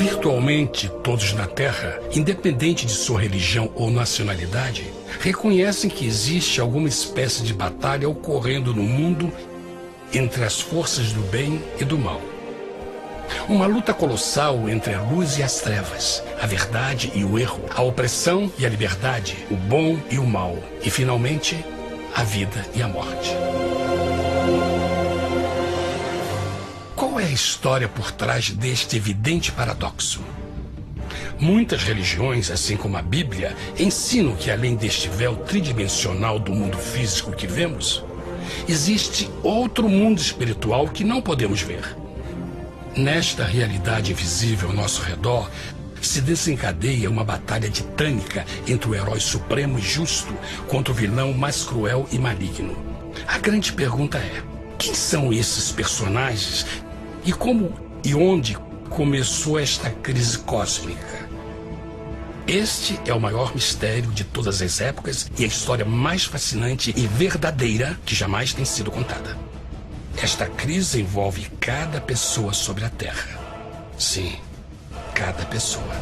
Virtualmente todos na Terra, independente de sua religião ou nacionalidade, reconhecem que existe alguma espécie de batalha ocorrendo no mundo entre as forças do bem e do mal. Uma luta colossal entre a luz e as trevas, a verdade e o erro, a opressão e a liberdade, o bom e o mal, e finalmente, a vida e a morte. Qual é a história por trás deste evidente paradoxo? Muitas religiões, assim como a Bíblia, ensinam que além deste véu tridimensional do mundo físico que vemos, existe outro mundo espiritual que não podemos ver. Nesta realidade invisível ao nosso redor, se desencadeia uma batalha titânica entre o herói supremo e justo contra o vilão mais cruel e maligno. A grande pergunta é: quem são esses personagens e como e onde começou esta crise cósmica? Este é o maior mistério de todas as épocas e a história mais fascinante e verdadeira que jamais tem sido contada. Esta crise envolve cada pessoa sobre a Terra. Sim, cada pessoa.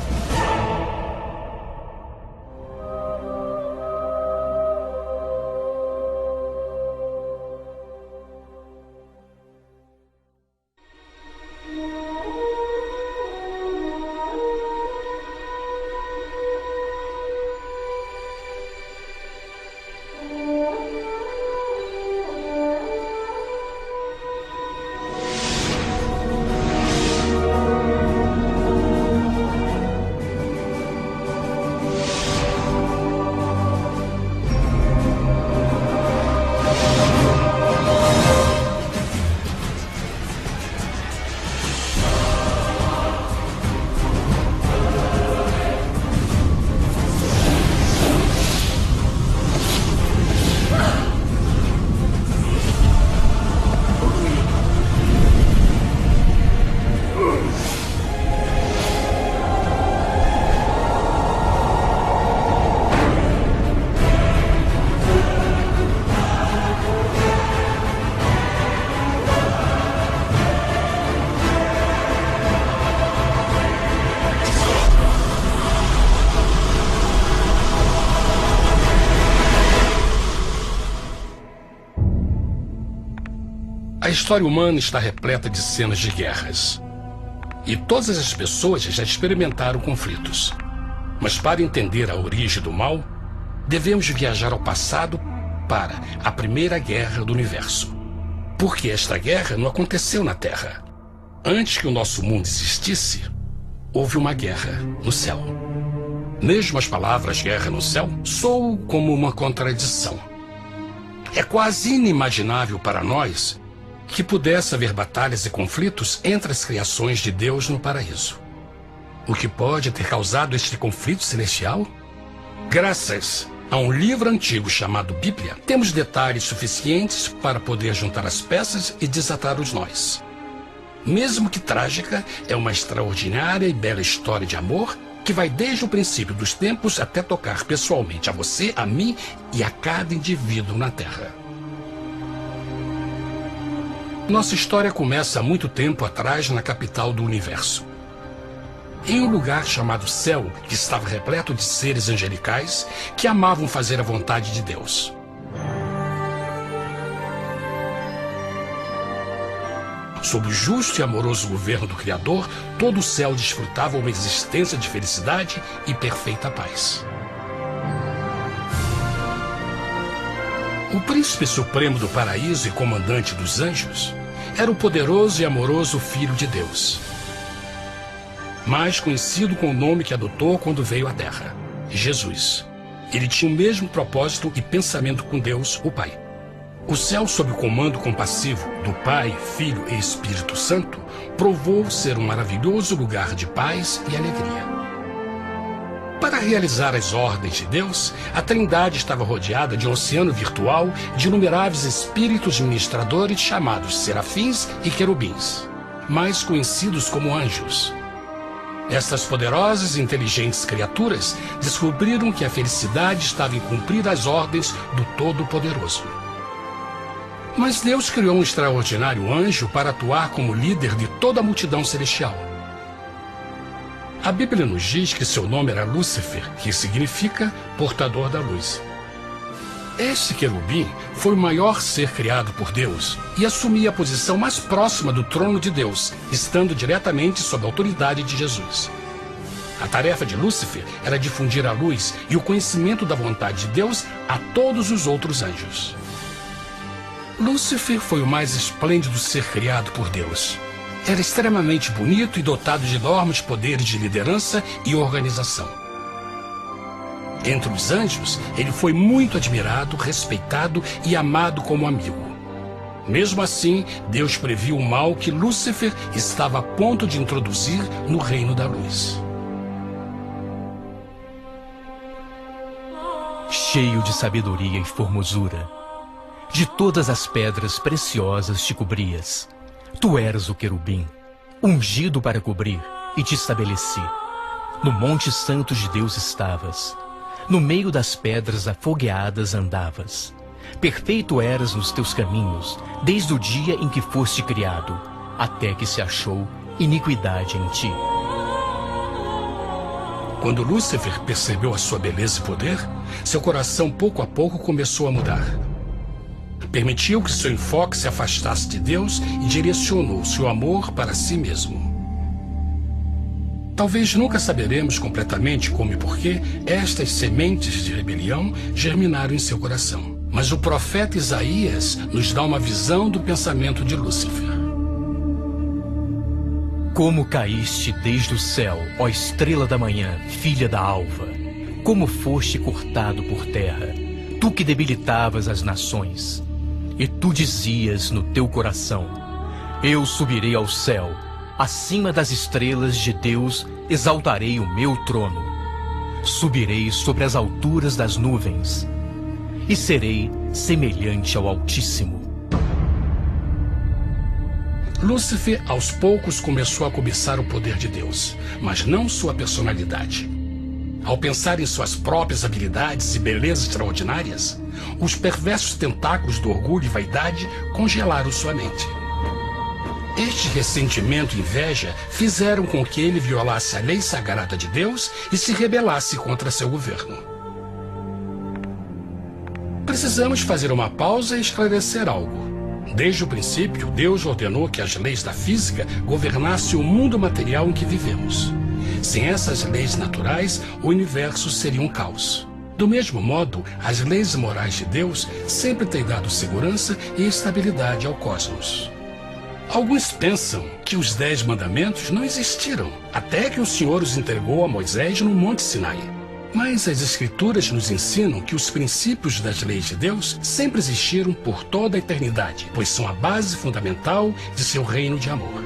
A história humana está repleta de cenas de guerras. E todas as pessoas já experimentaram conflitos. Mas para entender a origem do mal, devemos viajar ao passado para a Primeira Guerra do Universo. Porque esta guerra não aconteceu na Terra. Antes que o nosso mundo existisse, houve uma guerra no céu. Mesmo as palavras guerra no céu soam como uma contradição. É quase inimaginável para nós que pudesse haver batalhas e conflitos entre as criações de Deus no paraíso. O que pode ter causado este conflito celestial? Graças a um livro antigo chamado Bíblia, temos detalhes suficientes para poder juntar as peças e desatar os nós. Mesmo que trágica, é uma extraordinária e bela história de amor que vai desde o princípio dos tempos até tocar pessoalmente a você, a mim e a cada indivíduo na Terra. Nossa história começa há muito tempo atrás na capital do universo. Em um lugar chamado Céu, que estava repleto de seres angelicais que amavam fazer a vontade de Deus. Sob o justo e amoroso governo do Criador, todo o céu desfrutava uma existência de felicidade e perfeita paz. O príncipe supremo do paraíso e comandante dos anjos era o poderoso e amoroso Filho de Deus, mais conhecido com o nome que adotou quando veio à Terra, Jesus. Ele tinha o mesmo propósito e pensamento com Deus, o Pai. O céu, sob o comando compassivo do Pai, Filho e Espírito Santo, provou ser um maravilhoso lugar de paz e alegria. Para realizar as ordens de Deus, a Trindade estava rodeada de um oceano virtual de inumeráveis espíritos ministradores chamados serafins e querubins, mais conhecidos como anjos. Estas poderosas e inteligentes criaturas descobriram que a felicidade estava em cumprir as ordens do Todo-Poderoso. Mas Deus criou um extraordinário anjo para atuar como líder de toda a multidão celestial. A Bíblia nos diz que seu nome era Lúcifer, que significa portador da luz. Este querubim foi o maior ser criado por Deus e assumia a posição mais próxima do trono de Deus, estando diretamente sob a autoridade de Jesus. A tarefa de Lúcifer era difundir a luz e o conhecimento da vontade de Deus a todos os outros anjos. Lúcifer foi o mais esplêndido ser criado por Deus. Era extremamente bonito e dotado de enormes poderes de liderança e organização. Entre os anjos, ele foi muito admirado, respeitado e amado como amigo. Mesmo assim, Deus previu o mal que Lúcifer estava a ponto de introduzir no reino da luz. Cheio de sabedoria e formosura, de todas as pedras preciosas te cobrias. Tu eras o querubim, ungido para cobrir, e te estabeleci. No monte santo de Deus estavas. No meio das pedras afogueadas andavas. Perfeito eras nos teus caminhos, desde o dia em que foste criado, até que se achou iniquidade em ti. Quando Lúcifer percebeu a sua beleza e poder, seu coração pouco a pouco começou a mudar. Permitiu que seu enfoque se afastasse de Deus e direcionou seu amor para si mesmo. Talvez nunca saberemos completamente como e porquê estas sementes de rebelião germinaram em seu coração. Mas o profeta Isaías nos dá uma visão do pensamento de Lúcifer. Como caíste desde o céu, ó estrela da manhã, filha da alva! Como foste cortado por terra, tu que debilitavas as nações! E tu dizias no teu coração: eu subirei ao céu, acima das estrelas de Deus exaltarei o meu trono. Subirei sobre as alturas das nuvens e serei semelhante ao Altíssimo. Lúcifer, aos poucos, começou a cobiçar o poder de Deus, mas não sua personalidade. Ao pensar em suas próprias habilidades e belezas extraordinárias, os perversos tentáculos do orgulho e vaidade congelaram sua mente. Este ressentimento e inveja fizeram com que ele violasse a lei sagrada de Deus e se rebelasse contra seu governo. Precisamos fazer uma pausa e esclarecer algo. Desde o princípio, Deus ordenou que as leis da física governassem o mundo material em que vivemos. Sem essas leis naturais, o universo seria um caos. Do mesmo modo, as leis morais de Deus sempre têm dado segurança e estabilidade ao cosmos. Alguns pensam que os 10 mandamentos não existiram, até que o Senhor os entregou a Moisés no Monte Sinai. Mas as Escrituras nos ensinam que os princípios das leis de Deus sempre existiram por toda a eternidade, pois são a base fundamental de seu reino de amor.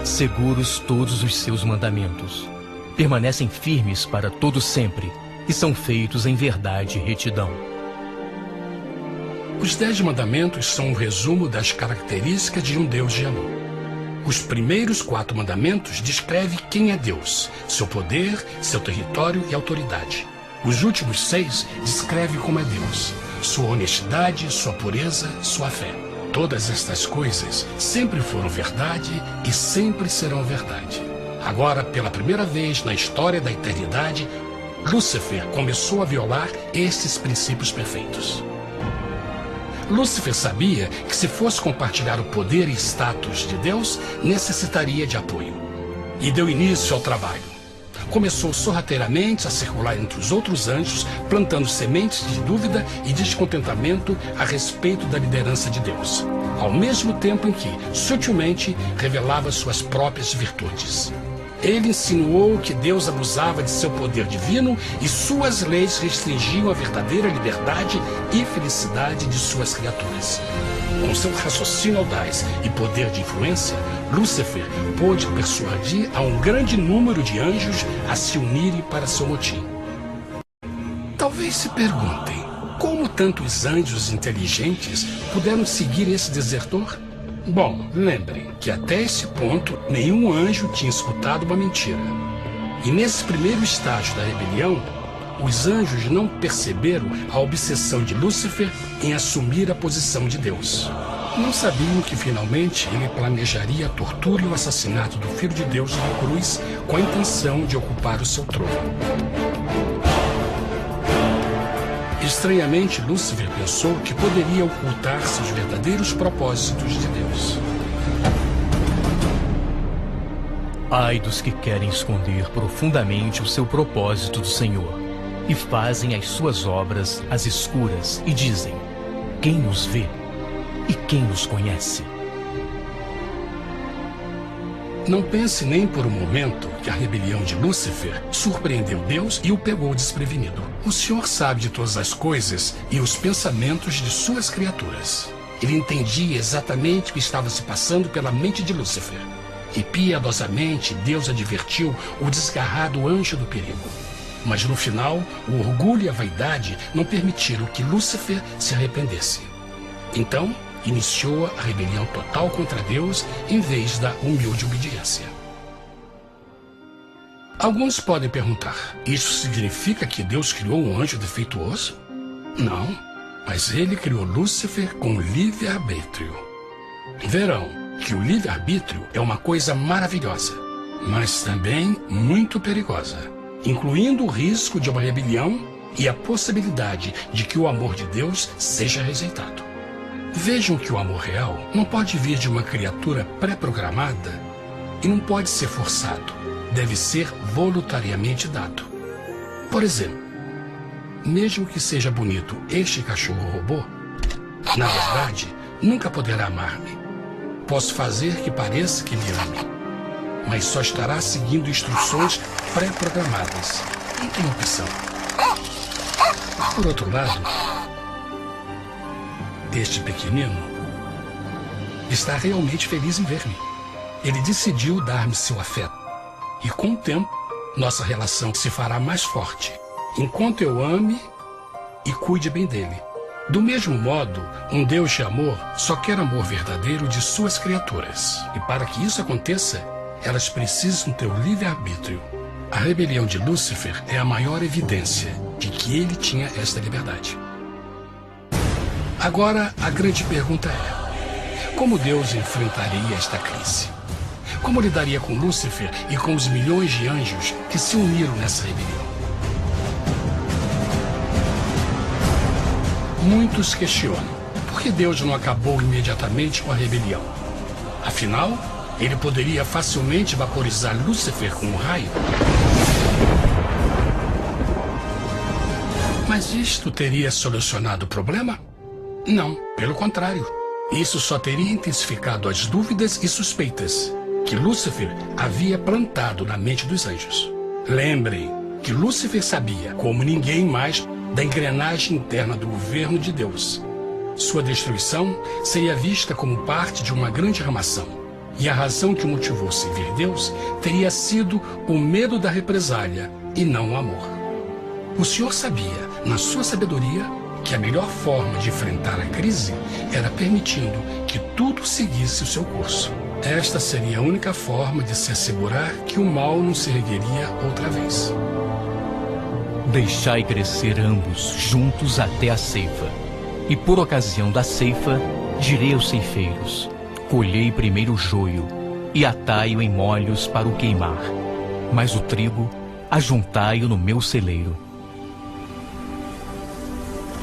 Seguros todos os seus mandamentos, permanecem firmes para todo sempre e são feitos em verdade e retidão. Os 10 mandamentos são um resumo das características de um Deus de amor. Os primeiros 4 mandamentos descrevem quem é Deus, seu poder, seu território e autoridade. Os últimos 6 descrevem como é Deus, sua honestidade, sua pureza, sua fé. Todas estas coisas sempre foram verdade e sempre serão verdade. Agora, pela primeira vez na história da eternidade, Lúcifer começou a violar estes princípios perfeitos. Lúcifer sabia que se fosse compartilhar o poder e status de Deus, necessitaria de apoio. E deu início ao trabalho. Começou sorrateiramente a circular entre os outros anjos, plantando sementes de dúvida e descontentamento a respeito da liderança de Deus, ao mesmo tempo em que, sutilmente, revelava suas próprias virtudes. Ele insinuou que Deus abusava de seu poder divino e suas leis restringiam a verdadeira liberdade e felicidade de suas criaturas. Com seu raciocínio audaz e poder de influência, Lúcifer pôde persuadir a um grande número de anjos a se unirem para seu motim. Talvez se perguntem, como tantos anjos inteligentes puderam seguir esse desertor? Bom, lembrem que até esse ponto nenhum anjo tinha escutado uma mentira. E nesse primeiro estágio da rebelião, os anjos não perceberam a obsessão de Lúcifer em assumir a posição de Deus. Não sabiam que finalmente ele planejaria a tortura e o assassinato do Filho de Deus na cruz com a intenção de ocupar o seu trono. Estranhamente, Lúcifer pensou que poderia ocultar seus verdadeiros propósitos de Deus. Ai dos que querem esconder profundamente o seu propósito do Senhor e fazem as suas obras às escuras e dizem: quem nos vê e quem nos conhece? Não pense nem por um momento que a rebelião de Lúcifer surpreendeu Deus e o pegou desprevenido. O Senhor sabe de todas as coisas e os pensamentos de suas criaturas. Ele entendia exatamente o que estava se passando pela mente de Lúcifer. E piedosamente Deus advertiu o desgarrado anjo do perigo. Mas no final, o orgulho e a vaidade não permitiram que Lúcifer se arrependesse. Então, iniciou a rebelião total contra Deus em vez da humilde obediência. Alguns podem perguntar: isso significa que Deus criou um anjo defeituoso? Não, mas ele criou Lúcifer com livre-arbítrio. Verão que o livre-arbítrio é uma coisa maravilhosa, mas também muito perigosa, incluindo o risco de uma rebelião e a possibilidade de que o amor de Deus seja rejeitado. Vejam que o amor real não pode vir de uma criatura pré-programada e não pode ser forçado, deve ser voluntariamente dado. Por exemplo, mesmo que seja bonito este cachorro robô, na verdade, nunca poderá amar-me. Posso fazer que pareça que me ame, mas só estará seguindo instruções pré-programadas. Não tem opção. Por outro lado, este pequenino está realmente feliz em ver-me. Ele decidiu dar-me seu afeto. E com o tempo, nossa relação se fará mais forte, enquanto eu ame e cuide bem dele. Do mesmo modo, um Deus de amor só quer amor verdadeiro de suas criaturas. E para que isso aconteça, elas precisam ter o livre-arbítrio. A rebelião de Lúcifer é a maior evidência de que ele tinha esta liberdade. Agora, a grande pergunta é: como Deus enfrentaria esta crise? Como lidaria com Lúcifer e com os milhões de anjos que se uniram nessa rebelião? Muitos questionam: por que Deus não acabou imediatamente com a rebelião? Afinal, ele poderia facilmente vaporizar Lúcifer com um raio. Mas isto teria solucionado o problema? Não, pelo contrário. Isso só teria intensificado as dúvidas e suspeitas que Lúcifer havia plantado na mente dos anjos. Lembrem que Lúcifer sabia, como ninguém mais, da engrenagem interna do governo de Deus. Sua destruição seria vista como parte de uma grande armação, e a razão que o motivou a servir Deus teria sido o medo da represália e não o amor. O Senhor sabia, na sua sabedoria, que a melhor forma de enfrentar a crise era permitindo que tudo seguisse o seu curso. Esta seria a única forma de se assegurar que o mal não se ergueria outra vez. Deixai crescer ambos juntos até a ceifa. E por ocasião da ceifa, direi aos ceifeiros: colhei primeiro o joio e atai-o em molhos para o queimar, mas o trigo ajuntai-o no meu celeiro.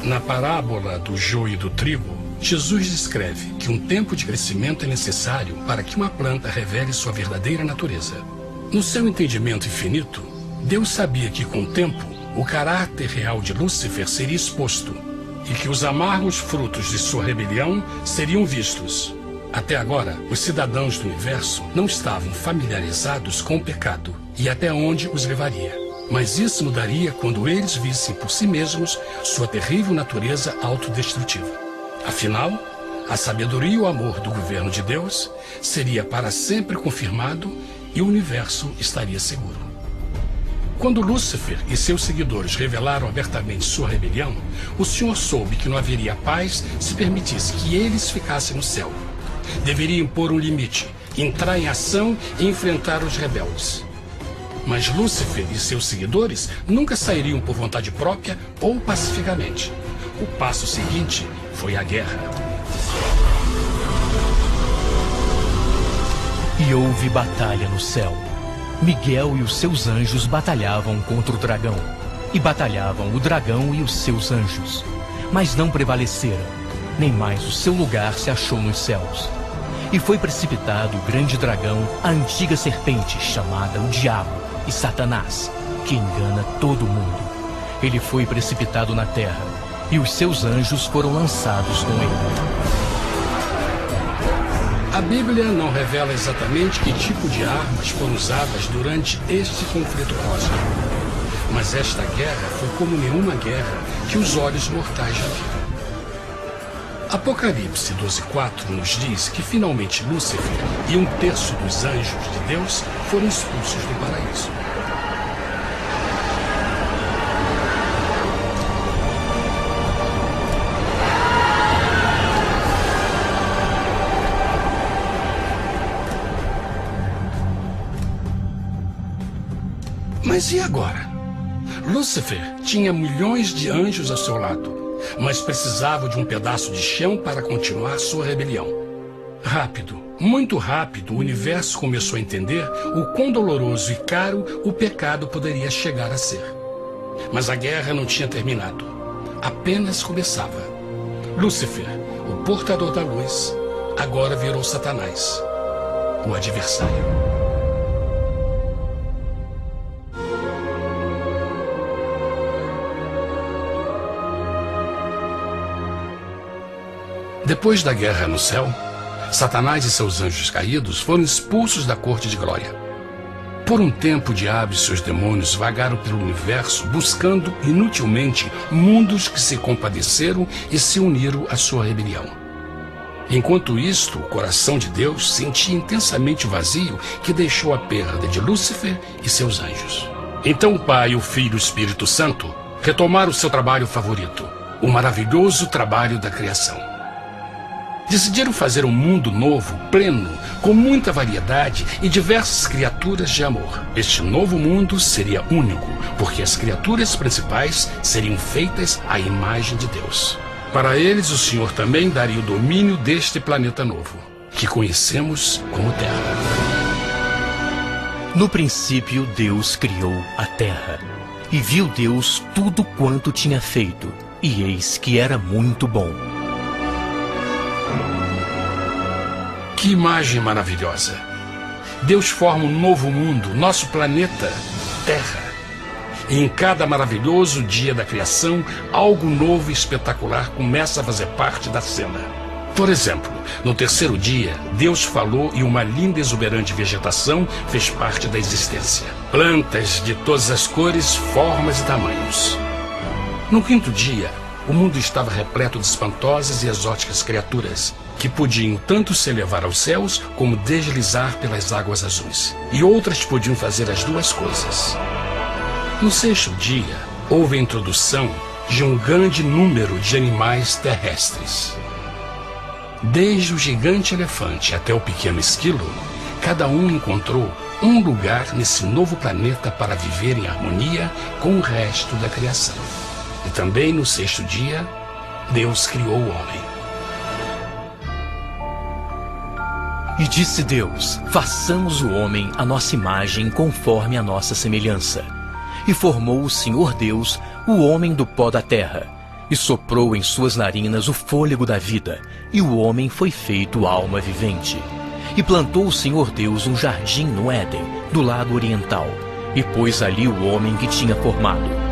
Na parábola do joio e do trigo, Jesus descreve que um tempo de crescimento é necessário para que uma planta revele sua verdadeira natureza. No seu entendimento infinito, Deus sabia que com o tempo, o caráter real de Lúcifer seria exposto e que os amargos frutos de sua rebelião seriam vistos. Até agora, os cidadãos do universo não estavam familiarizados com o pecado e até onde os levaria. Mas isso mudaria quando eles vissem por si mesmos sua terrível natureza autodestrutiva. Afinal, a sabedoria e o amor do governo de Deus seria para sempre confirmado e o universo estaria seguro. Quando Lúcifer e seus seguidores revelaram abertamente sua rebelião, o Senhor soube que não haveria paz se permitisse que eles ficassem no céu. Deveria impor um limite, entrar em ação e enfrentar os rebeldes. Mas Lúcifer e seus seguidores nunca sairiam por vontade própria ou pacificamente. O passo seguinte foi a guerra. houve batalha no céu. Miguel e os seus anjos batalhavam contra o dragão. E batalhavam o dragão e os seus anjos. Mas não prevaleceram, nem mais o seu lugar se achou nos céus. E foi precipitado o grande dragão, a antiga serpente, chamada o Diabo e Satanás, que engana todo mundo. Ele foi precipitado na terra, e os seus anjos foram lançados com ele. A Bíblia não revela exatamente que tipo de armas foram usadas durante este conflito cósmico. Mas esta guerra foi como nenhuma guerra que os olhos mortais já viram. Apocalipse 12:4 nos diz que finalmente Lúcifer e 1/3 dos anjos de Deus foram expulsos do paraíso. Mas e agora? Lúcifer tinha milhões de anjos ao seu lado, mas precisava de um pedaço de chão para continuar sua rebelião. Rápido, muito rápido, o universo começou a entender o quão doloroso e caro o pecado poderia chegar a ser. Mas a guerra não tinha terminado, apenas começava. Lúcifer, o portador da luz, agora virou Satanás, o adversário. Depois da guerra no céu, Satanás e seus anjos caídos foram expulsos da corte de glória. Por um tempo, o diabo e seus demônios vagaram pelo universo buscando inutilmente mundos que se compadeceram e se uniram à sua rebelião. Enquanto isto, o coração de Deus sentia intensamente o vazio que deixou a perda de Lúcifer e seus anjos. Então o Pai, o Filho e o Espírito Santo retomaram o seu trabalho favorito, o maravilhoso trabalho da criação. Decidiram fazer um mundo novo, pleno, com muita variedade e diversas criaturas de amor. Este novo mundo seria único, porque as criaturas principais seriam feitas à imagem de Deus. Para eles, o Senhor também daria o domínio deste planeta novo, que conhecemos como Terra. No princípio, Deus criou a terra. E viu Deus tudo quanto tinha feito, e eis que era muito bom. Que imagem maravilhosa! Deus forma um novo mundo, nosso planeta, Terra. E em cada maravilhoso dia da criação, algo novo e espetacular começa a fazer parte da cena. Por exemplo, no terceiro dia, Deus falou e uma linda e exuberante vegetação fez parte da existência. Plantas de todas as cores, formas e tamanhos. No quinto dia, o mundo estava repleto de espantosas e exóticas criaturas, que podiam tanto se elevar aos céus como deslizar pelas águas azuis. E outras podiam fazer as duas coisas. No sexto dia, houve a introdução de um grande número de animais terrestres. Desde o gigante elefante até o pequeno esquilo, cada um encontrou um lugar nesse novo planeta para viver em harmonia com o resto da criação. E também no sexto dia, Deus criou o homem. E disse Deus: façamos o homem à nossa imagem, conforme a nossa semelhança. E formou o Senhor Deus o homem do pó da terra, e soprou em suas narinas o fôlego da vida, e o homem foi feito alma vivente. E plantou o Senhor Deus um jardim no Éden, do lado oriental, e pôs ali o homem que tinha formado.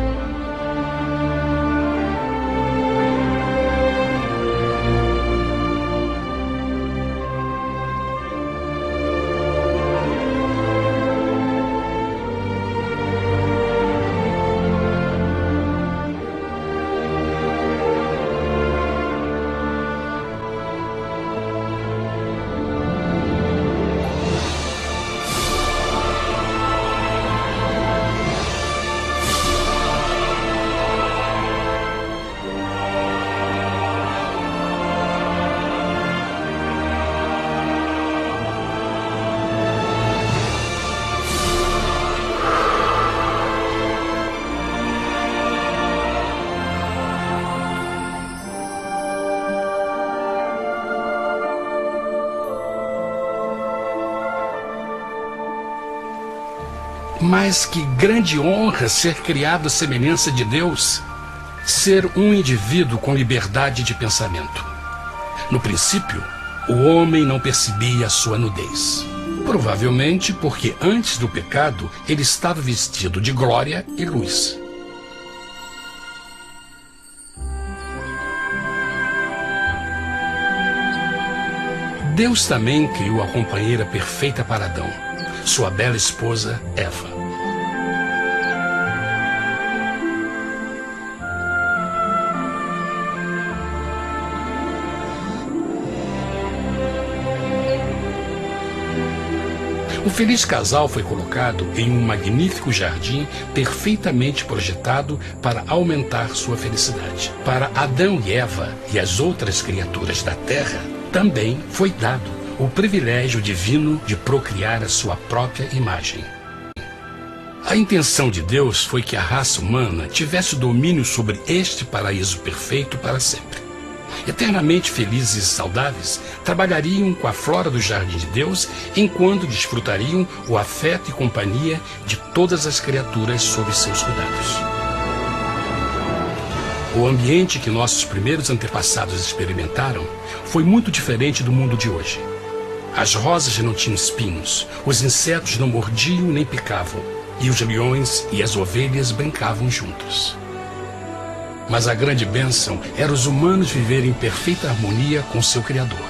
Mas que grande honra ser criado à semelhança de Deus, ser um indivíduo com liberdade de pensamento. No princípio, o homem não percebia a sua nudez. Provavelmente porque antes do pecado ele estava vestido de glória e luz. Deus também criou a companheira perfeita para Adão, sua bela esposa Eva. O feliz casal foi colocado em um magnífico jardim perfeitamente projetado para aumentar sua felicidade. Para Adão e Eva e as outras criaturas da terra, também foi dado o privilégio divino de procriar a sua própria imagem. A intenção de Deus foi que a raça humana tivesse domínio sobre este paraíso perfeito para sempre. Eternamente felizes e saudáveis, trabalhariam com a flora do jardim de Deus, enquanto desfrutariam o afeto e companhia de todas as criaturas sob seus cuidados. O ambiente que nossos primeiros antepassados experimentaram foi muito diferente do mundo de hoje. As rosas não tinham espinhos, os insetos não mordiam nem picavam, e os leões e as ovelhas brincavam juntos. Mas a grande bênção era os humanos viverem em perfeita harmonia com seu Criador.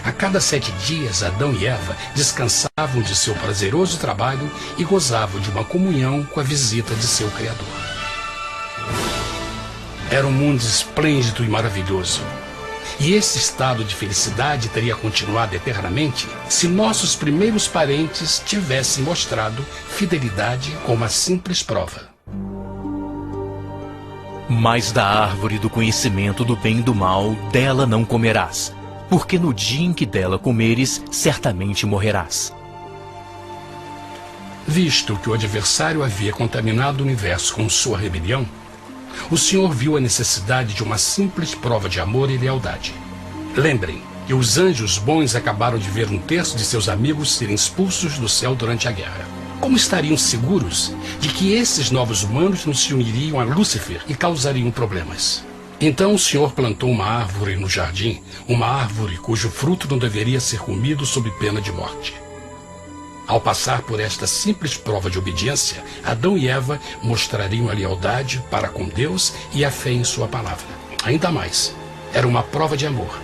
A cada 7 dias, Adão e Eva descansavam de seu prazeroso trabalho e gozavam de uma comunhão com a visita de seu Criador. Era um mundo esplêndido e maravilhoso. E esse estado de felicidade teria continuado eternamente se nossos primeiros parentes tivessem mostrado fidelidade com uma simples prova. Mas da árvore do conhecimento do bem e do mal, dela não comerás, porque no dia em que dela comeres, certamente morrerás. Visto que o adversário havia contaminado o universo com sua rebelião, o Senhor viu a necessidade de uma simples prova de amor e lealdade. Lembrem que os anjos bons acabaram de ver 1/3 de seus amigos serem expulsos do céu durante a guerra. Como estariam seguros de que esses novos humanos não se uniriam a Lúcifer e causariam problemas? Então o Senhor plantou uma árvore no jardim, uma árvore cujo fruto não deveria ser comido sob pena de morte. Ao passar por esta simples prova de obediência, Adão e Eva mostrariam a lealdade para com Deus e a fé em sua palavra. Ainda mais, era uma prova de amor.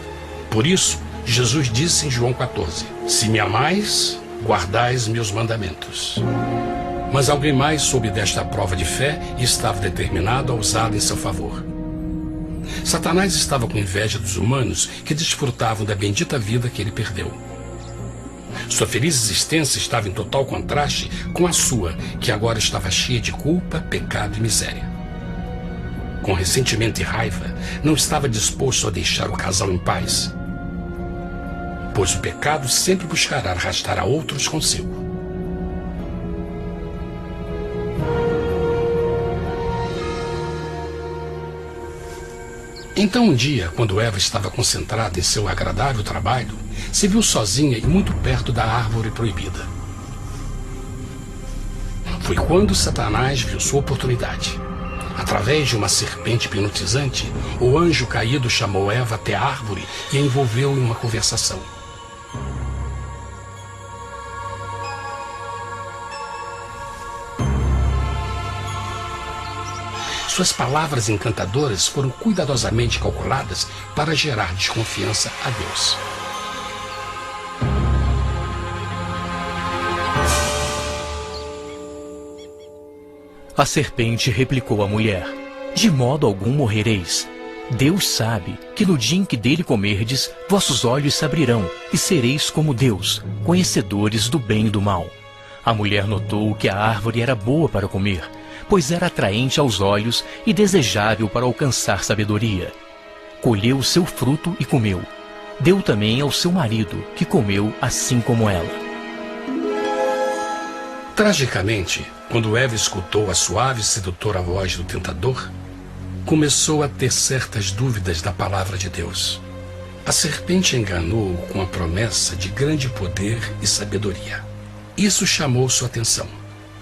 Por isso, Jesus disse em João 14, se me amais, guardais meus mandamentos. Mas alguém mais soube desta prova de fé e estava determinado a usá-la em seu favor. Satanás estava com inveja dos humanos que desfrutavam da bendita vida que ele perdeu. Sua feliz existência estava em total contraste com a sua, que agora estava cheia de culpa, pecado e miséria. Com ressentimento e raiva, não estava disposto a deixar o casal em paz, pois o pecado sempre buscará arrastar a outros consigo. Então um dia, quando Eva estava concentrada em seu agradável trabalho, se viu sozinha e muito perto da árvore proibida. Foi quando Satanás viu sua oportunidade. Através de uma serpente hipnotizante, o anjo caído chamou Eva até a árvore e a envolveu em uma conversação. Suas palavras encantadoras foram cuidadosamente calculadas para gerar desconfiança a Deus. A serpente replicou à mulher, de modo algum morrereis. Deus sabe que no dia em que dele comerdes, vossos olhos se abrirão, e sereis como Deus, conhecedores do bem e do mal. A mulher notou que a árvore era boa para comer, pois era atraente aos olhos e desejável para alcançar sabedoria. Colheu o seu fruto e comeu. Deu também ao seu marido, que comeu assim como ela. Tragicamente, quando Eva escutou a suave e sedutora voz do tentador, começou a ter certas dúvidas da palavra de Deus. A serpente enganou-o com a promessa de grande poder e sabedoria. Isso chamou sua atenção.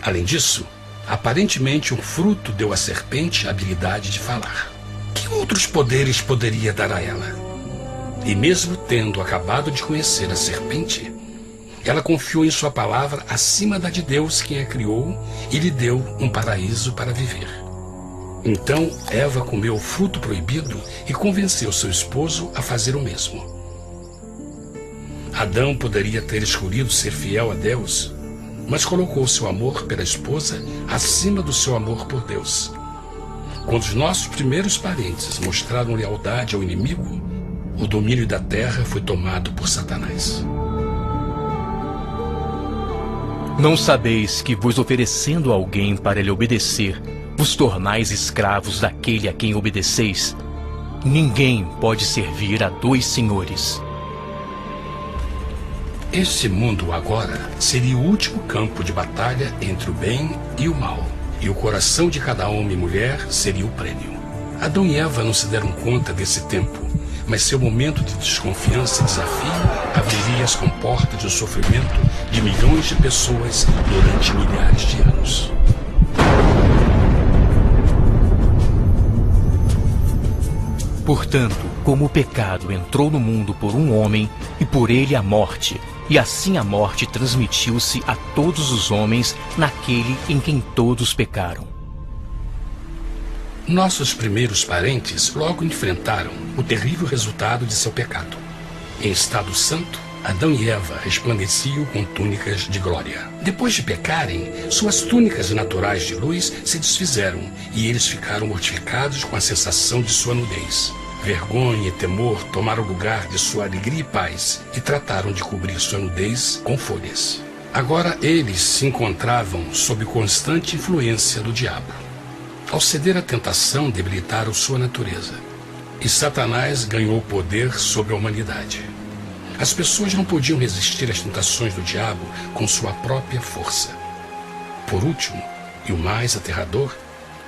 Além disso, aparentemente o fruto deu à serpente a habilidade de falar. Que outros poderes poderia dar a ela? E mesmo tendo acabado de conhecer a serpente, ela confiou em sua palavra acima da de Deus, quem a criou, e lhe deu um paraíso para viver. Então Eva comeu o fruto proibido e convenceu seu esposo a fazer o mesmo. Adão poderia ter escolhido ser fiel a Deus, mas colocou seu amor pela esposa acima do seu amor por Deus. Quando os nossos primeiros parentes mostraram lealdade ao inimigo, o domínio da terra foi tomado por Satanás. Não sabeis que, vos oferecendo a alguém para lhe obedecer, vos tornais escravos daquele a quem obedeceis? Ninguém pode servir a dois senhores. Este mundo agora seria o último campo de batalha entre o bem e o mal, e o coração de cada homem e mulher seria o prêmio. Adão e Eva não se deram conta desse tempo, mas seu momento de desconfiança e desafio abriria as comportas do sofrimento de milhões de pessoas durante milhares de anos. Portanto, como o pecado entrou no mundo por um homem, e por ele a morte, e assim a morte transmitiu-se a todos os homens naquele em quem todos pecaram. Nossos primeiros parentes logo enfrentaram o terrível resultado de seu pecado. Em estado santo, Adão e Eva resplandeciam com túnicas de glória. Depois de pecarem, suas túnicas naturais de luz se desfizeram e eles ficaram mortificados com a sensação de sua nudez. Vergonha e temor tomaram lugar de sua alegria e paz e trataram de cobrir sua nudez com folhas. Agora eles se encontravam sob constante influência do diabo. Ao ceder à tentação, debilitaram sua natureza. E Satanás ganhou poder sobre a humanidade. As pessoas não podiam resistir às tentações do diabo com sua própria força. Por último, e o mais aterrador,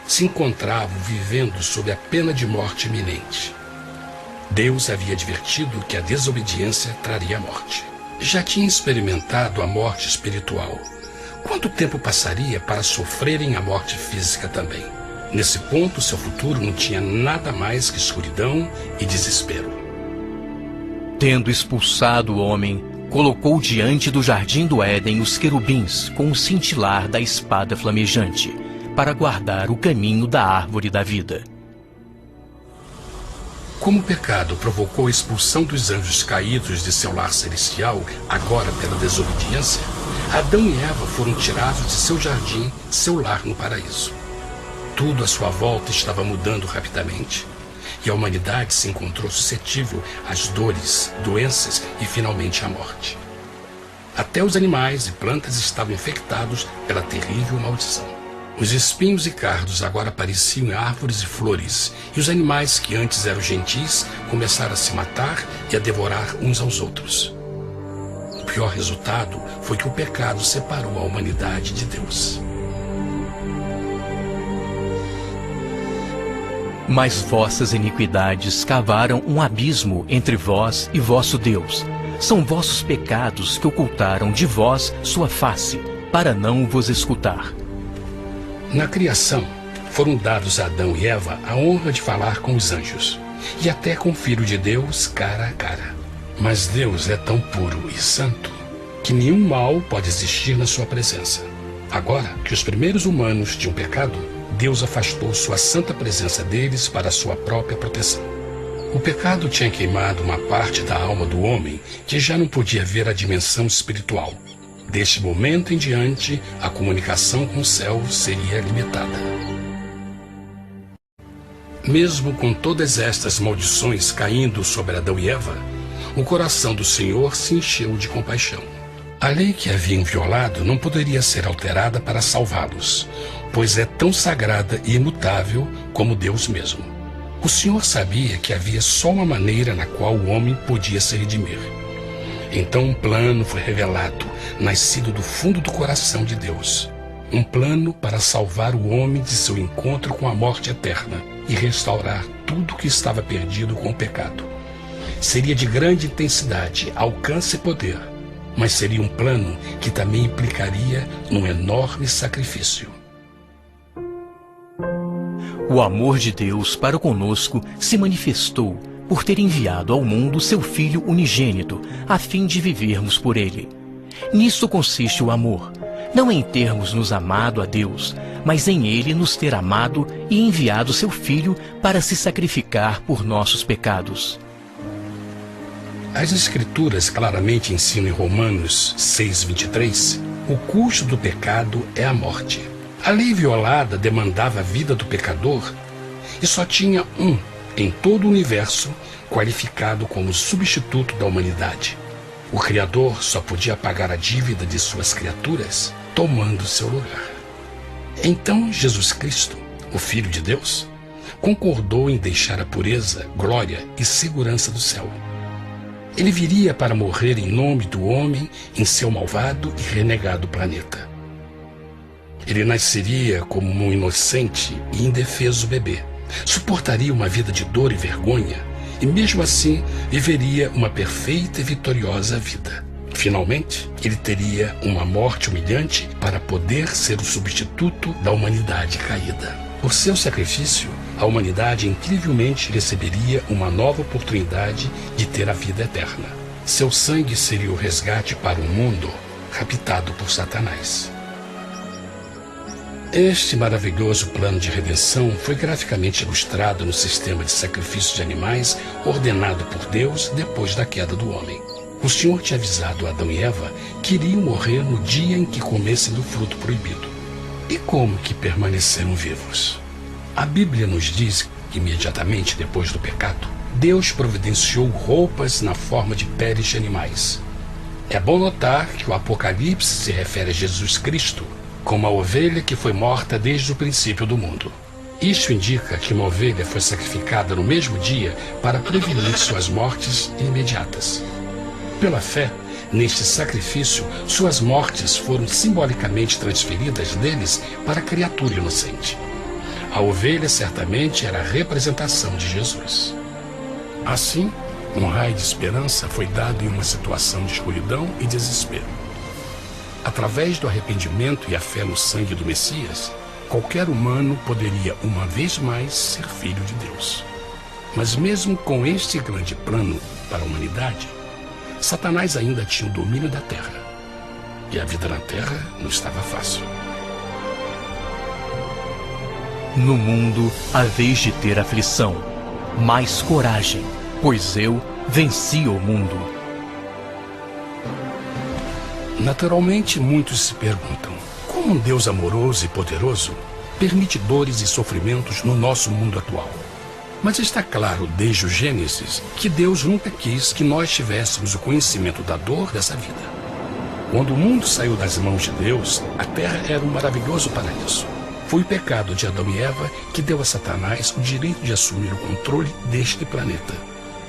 se encontravam vivendo sob a pena de morte iminente. Deus havia advertido que a desobediência traria a morte. Já tinha experimentado a morte espiritual. Quanto tempo passaria para sofrerem a morte física também? Nesse ponto, seu futuro não tinha nada mais que escuridão e desespero. Tendo expulsado o homem, colocou diante do jardim do Éden os querubins com o cintilar da espada flamejante, para guardar o caminho da árvore da vida. Como o pecado provocou a expulsão dos anjos caídos de seu lar celestial, agora pela desobediência, Adão e Eva foram tirados de seu jardim, seu lar no paraíso. Tudo à sua volta estava mudando rapidamente, e a humanidade se encontrou suscetível às dores, doenças e finalmente à morte. Até os animais e plantas estavam infectados pela terrível maldição. Os espinhos e cardos agora pareciam em árvores e flores, e os animais que antes eram gentis começaram a se matar e a devorar uns aos outros. O pior resultado foi que o pecado separou a humanidade de Deus. Mas vossas iniquidades cavaram um abismo entre vós e vosso Deus. São vossos pecados que ocultaram de vós sua face, para não vos escutar. Na criação, foram dados a Adão e Eva a honra de falar com os anjos, e até com o Filho de Deus cara a cara. Mas Deus é tão puro e santo que nenhum mal pode existir na sua presença. Agora que os primeiros humanos tinham pecado, Deus afastou sua santa presença deles para a sua própria proteção. O pecado tinha queimado uma parte da alma do homem que já não podia ver a dimensão espiritual. Deste momento em diante, a comunicação com o céu seria limitada. Mesmo com todas estas maldições caindo sobre Adão e Eva, o coração do Senhor se encheu de compaixão. A lei que haviam violado não poderia ser alterada para salvá-los, pois é tão sagrada e imutável como Deus mesmo. O Senhor sabia que havia só uma maneira na qual o homem podia se redimir. Então um plano foi revelado, nascido do fundo do coração de Deus. Um plano para salvar o homem de seu encontro com a morte eterna e restaurar tudo que estava perdido com o pecado. Seria de grande intensidade, alcance e poder, mas seria um plano que também implicaria num enorme sacrifício. O amor de Deus para conosco se manifestou por ter enviado ao mundo seu Filho unigênito, a fim de vivermos por ele. Nisso consiste o amor, não em termos nos amado a Deus, mas em ele nos ter amado e enviado seu Filho para se sacrificar por nossos pecados. As Escrituras claramente ensinam em Romanos 6:23, o custo do pecado é a morte. A lei violada demandava a vida do pecador e só tinha um em todo o universo qualificado como substituto da humanidade. O Criador só podia pagar a dívida de suas criaturas tomando seu lugar. Então Jesus Cristo, o Filho de Deus, concordou em deixar a pureza, glória e segurança do céu. Ele viria para morrer em nome do homem em seu malvado e renegado planeta. Ele nasceria como um inocente e indefeso bebê, suportaria uma vida de dor e vergonha e mesmo assim viveria uma perfeita e vitoriosa vida. Finalmente, ele teria uma morte humilhante para poder ser o substituto da humanidade caída. Por seu sacrifício, a humanidade incrivelmente receberia uma nova oportunidade de ter a vida eterna. Seu sangue seria o resgate para um mundo raptado por Satanás. Este maravilhoso plano de redenção foi graficamente ilustrado no sistema de sacrifício de animais ordenado por Deus depois da queda do homem. O Senhor tinha avisado Adão e Eva que iriam morrer no dia em que comessem do fruto proibido. E como que permaneceram vivos? A Bíblia nos diz que imediatamente depois do pecado, Deus providenciou roupas na forma de peles de animais. É bom notar que o Apocalipse se refere a Jesus Cristo como a ovelha que foi morta desde o princípio do mundo. Isto indica que uma ovelha foi sacrificada no mesmo dia para prevenir suas mortes imediatas. Pela fé, neste sacrifício, suas mortes foram simbolicamente transferidas deles para a criatura inocente. A ovelha certamente era a representação de Jesus. Assim, um raio de esperança foi dado em uma situação de escuridão e desespero. Através do arrependimento e a fé no sangue do Messias, qualquer humano poderia uma vez mais ser filho de Deus. Mas mesmo com este grande plano para a humanidade, Satanás ainda tinha o domínio da terra. E a vida na terra não estava fácil. No mundo haveis de ter aflição, mas coragem, pois eu venci o mundo. Naturalmente, muitos se perguntam, como um Deus amoroso e poderoso permite dores e sofrimentos no nosso mundo atual? Mas está claro desde o Gênesis que Deus nunca quis que nós tivéssemos o conhecimento da dor dessa vida. Quando o mundo saiu das mãos de Deus, a terra era um maravilhoso paraíso. Foi o pecado de Adão e Eva que deu a Satanás o direito de assumir o controle deste planeta.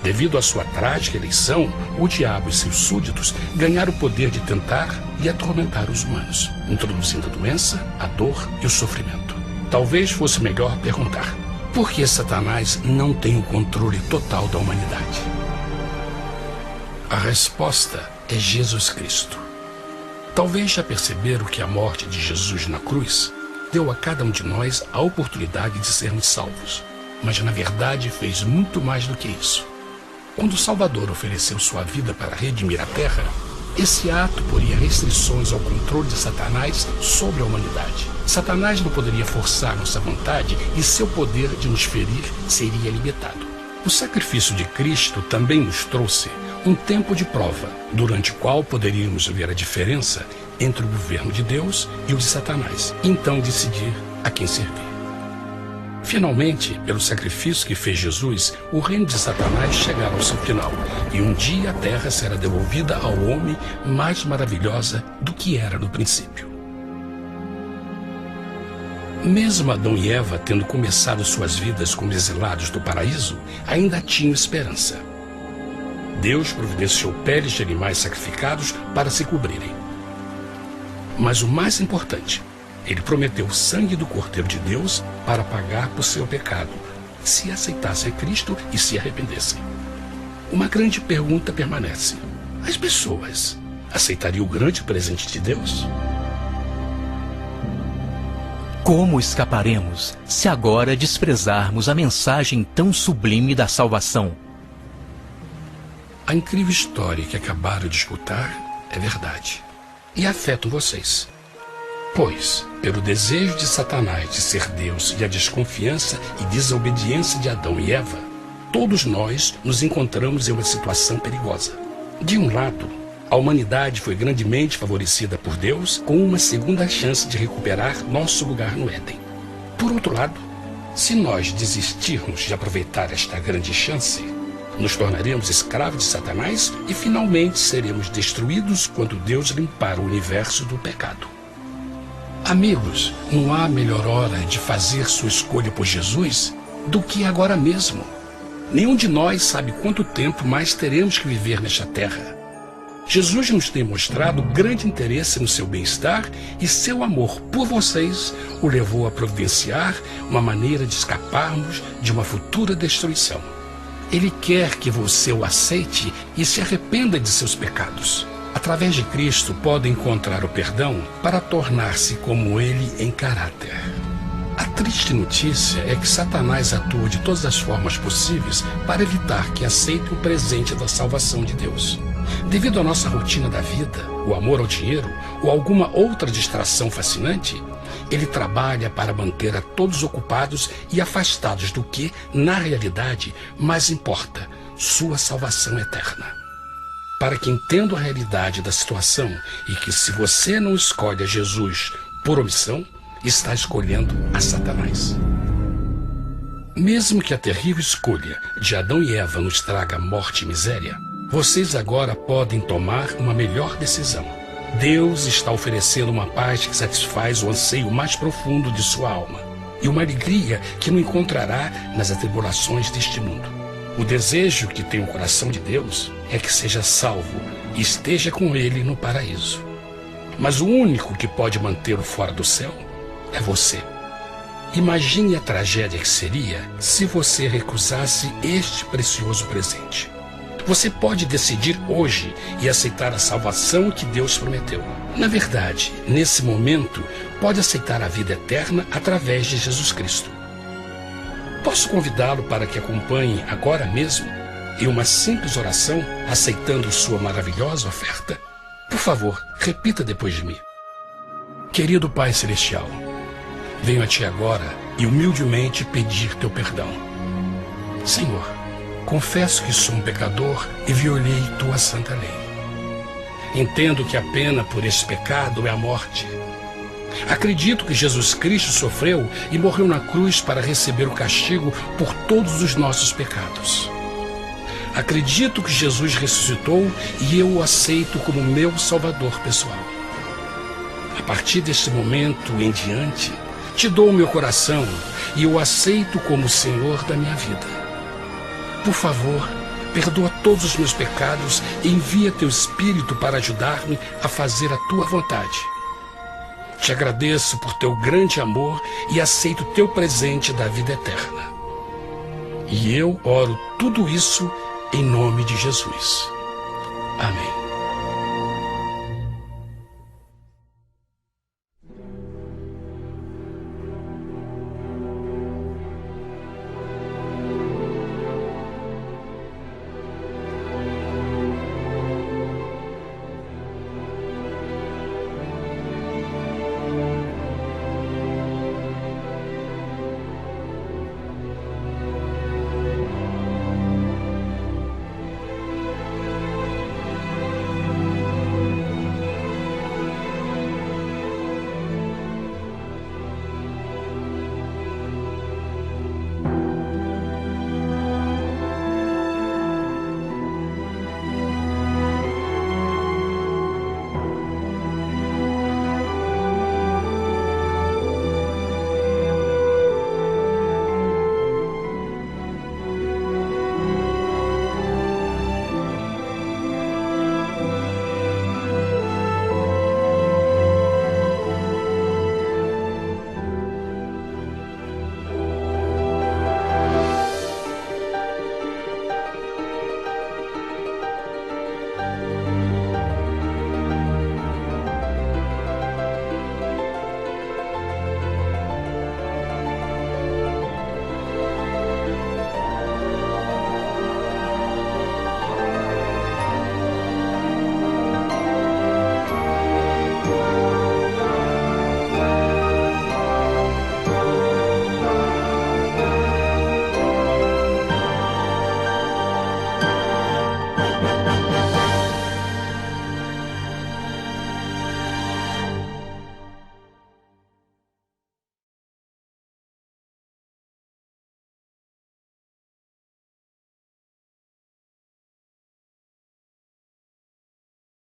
Devido à sua trágica eleição, o diabo e seus súditos ganharam o poder de tentar e atormentar os humanos, introduzindo a doença, a dor e o sofrimento. Talvez fosse melhor perguntar: por que Satanás não tem o controle total da humanidade? A resposta é Jesus Cristo. Talvez já perceberam que a morte de Jesus na cruz deu a cada um de nós a oportunidade de sermos salvos, mas na verdade fez muito mais do que isso. Quando o Salvador ofereceu sua vida para redimir a terra, esse ato poria restrições ao controle de Satanás sobre a humanidade. Satanás não poderia forçar nossa vontade e seu poder de nos ferir seria limitado. O sacrifício de Cristo também nos trouxe um tempo de prova, durante o qual poderíamos ver a diferença entre o governo de Deus e o de Satanás, e então decidir a quem servir. Finalmente, pelo sacrifício que fez Jesus, o reino de Satanás chegará ao seu final, e um dia a terra será devolvida ao homem mais maravilhosa do que era no princípio. Mesmo Adão e Eva tendo começado suas vidas como exilados do paraíso, ainda tinham esperança. Deus providenciou peles de animais sacrificados para se cobrirem. Mas o mais importante, ele prometeu o sangue do Cordeiro de Deus para pagar por seu pecado, se aceitassem Cristo e se arrependessem. Uma grande pergunta permanece: as pessoas aceitaria o grande presente de Deus? Como escaparemos se agora desprezarmos a mensagem tão sublime da salvação? A incrível história que acabaram de escutar é verdade e afeta vocês. Pois, pelo desejo de Satanás de ser Deus e a desconfiança e desobediência de Adão e Eva, todos nós nos encontramos em uma situação perigosa. De um lado, a humanidade foi grandemente favorecida por Deus com uma segunda chance de recuperar nosso lugar no Éden. Por outro lado, se nós desistirmos de aproveitar esta grande chance, nos tornaremos escravos de Satanás e finalmente seremos destruídos quando Deus limpar o universo do pecado. Amigos, não há melhor hora de fazer sua escolha por Jesus do que agora mesmo. Nenhum de nós sabe quanto tempo mais teremos que viver nesta terra. Jesus nos tem mostrado grande interesse no seu bem-estar e seu amor por vocês o levou a providenciar uma maneira de escaparmos de uma futura destruição. Ele quer que você o aceite e se arrependa de seus pecados. Através de Cristo, pode encontrar o perdão para tornar-se como Ele em caráter. A triste notícia é que Satanás atua de todas as formas possíveis para evitar que aceite o presente da salvação de Deus. Devido à nossa rotina da vida, o amor ao dinheiro ou alguma outra distração fascinante, ele trabalha para manter a todos ocupados e afastados do que, na realidade, mais importa, sua salvação eterna. Para que entendam a realidade da situação e que se você não escolhe a Jesus por omissão, está escolhendo a Satanás. Mesmo que a terrível escolha de Adão e Eva nos traga morte e miséria, vocês agora podem tomar uma melhor decisão. Deus está oferecendo uma paz que satisfaz o anseio mais profundo de sua alma e uma alegria que não encontrará nas atribulações deste mundo. O desejo que tem o coração de Deus é que seja salvo e esteja com Ele no paraíso. Mas o único que pode mantê-lo fora do céu é você. Imagine a tragédia que seria se você recusasse este precioso presente. Você pode decidir hoje e aceitar a salvação que Deus prometeu. Na verdade, nesse momento, pode aceitar a vida eterna através de Jesus Cristo. Posso convidá-lo para que acompanhe agora mesmo em uma simples oração, aceitando sua maravilhosa oferta? Por favor, repita depois de mim. Querido Pai Celestial, venho a Ti agora e humildemente pedir Teu perdão. Senhor, confesso que sou um pecador e violei Tua santa lei. Entendo que a pena por esse pecado é a morte. Acredito que Jesus Cristo sofreu e morreu na cruz para receber o castigo por todos os nossos pecados. Acredito que Jesus ressuscitou e eu o aceito como meu Salvador pessoal. A partir deste momento em diante, Te dou o meu coração e eu o aceito como o Senhor da minha vida. Por favor, perdoa todos os meus pecados e envia Teu Espírito para ajudar-me a fazer a Tua vontade. Te agradeço por Teu grande amor e aceito Teu presente da vida eterna. E eu oro tudo isso em nome de Jesus. Amém.